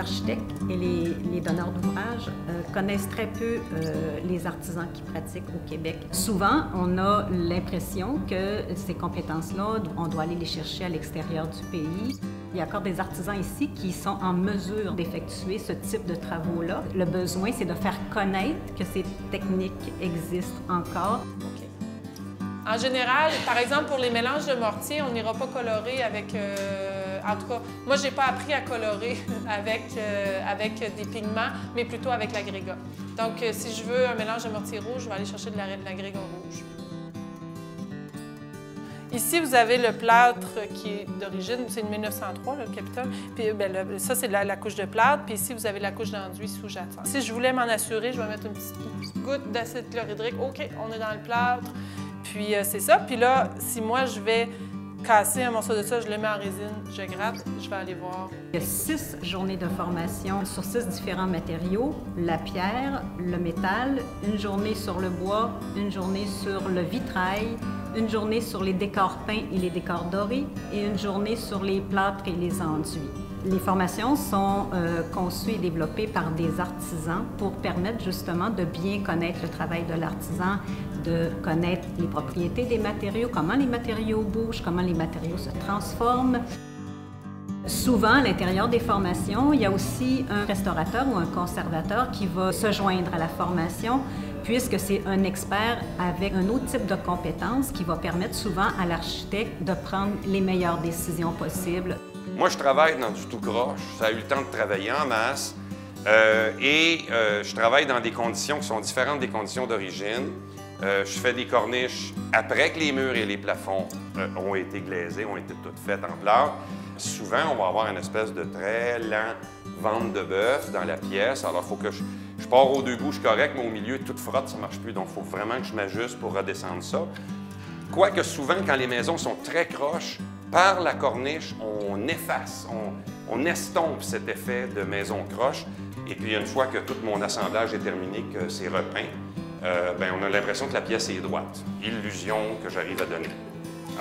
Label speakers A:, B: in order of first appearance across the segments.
A: architectes et les donneurs d'ouvrages connaissent très peu les artisans qui pratiquent au Québec. Souvent, on a l'impression que ces compétences-là, on doit aller les chercher à l'extérieur du pays. Il y a encore des artisans ici qui sont en mesure d'effectuer ce type de travaux-là. Le besoin, c'est de faire connaître que ces techniques existent encore.
B: En général, par exemple, pour les mélanges de mortier, on n'ira pas colorer avec... en tout cas, moi, je n'ai pas appris à colorer avec des pigments, mais plutôt avec l'agrégat. Donc, si je veux un mélange de mortier rouge, je vais aller chercher de l'agrégat rouge. Ici, vous avez le plâtre qui est d'origine, c'est de 1903, là, le Capitole. Puis, ça, c'est la couche de plâtre. Puis ici, vous avez la couche d'enduit sous-jacente. Si je voulais m'en assurer, je vais mettre une petite goutte d'acide chlorhydrique. OK, on est dans le plâtre. Puis c'est ça. Puis là, si moi, je vais casser un morceau de ça, je le mets en résine, je gratte, je vais aller voir.
A: Il y a 6 journées de formation sur 6 différents matériaux, la pierre, le métal, une journée sur le bois, une journée sur le vitrail, une journée sur les décors peints et les décors dorés et une journée sur les plâtres et les enduits. Les formations sont conçues et développées par des artisans pour permettre justement de bien connaître le travail de l'artisan, de connaître les propriétés des matériaux, comment les matériaux bougent, comment les matériaux se transforment. Souvent, à l'intérieur des formations, il y a aussi un restaurateur ou un conservateur qui va se joindre à la formation, puisque c'est un expert avec un autre type de compétences qui va permettre souvent à l'architecte de prendre les meilleures décisions possibles.
C: Moi, je travaille dans du tout croche. Ça a eu le temps de travailler en masse. Je travaille dans des conditions qui sont différentes des conditions d'origine. Je fais des corniches après que les murs et les plafonds ont été glaisés, ont été toutes faites en plâtre. Souvent, on va avoir une espèce de très lent ventre de bœuf dans la pièce. Alors, il faut que je pars aux 2 bouts, je suis correct, mais au milieu, toute frotte, ça ne marche plus. Donc, il faut vraiment que je m'ajuste pour redescendre ça. Quoique souvent, quand les maisons sont très croches, par la corniche, on efface, on estompe cet effet de maison croche. Et puis, une fois que tout mon assemblage est terminé, que c'est repeint, on a l'impression que la pièce est droite. Illusion que j'arrive à donner.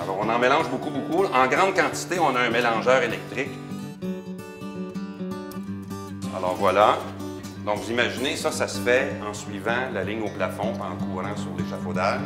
C: Alors, on en mélange beaucoup, beaucoup. En grande quantité, on a un mélangeur électrique. Alors, voilà. Donc, vous imaginez, ça se fait en suivant la ligne au plafond, en courant sur l'échafaudage.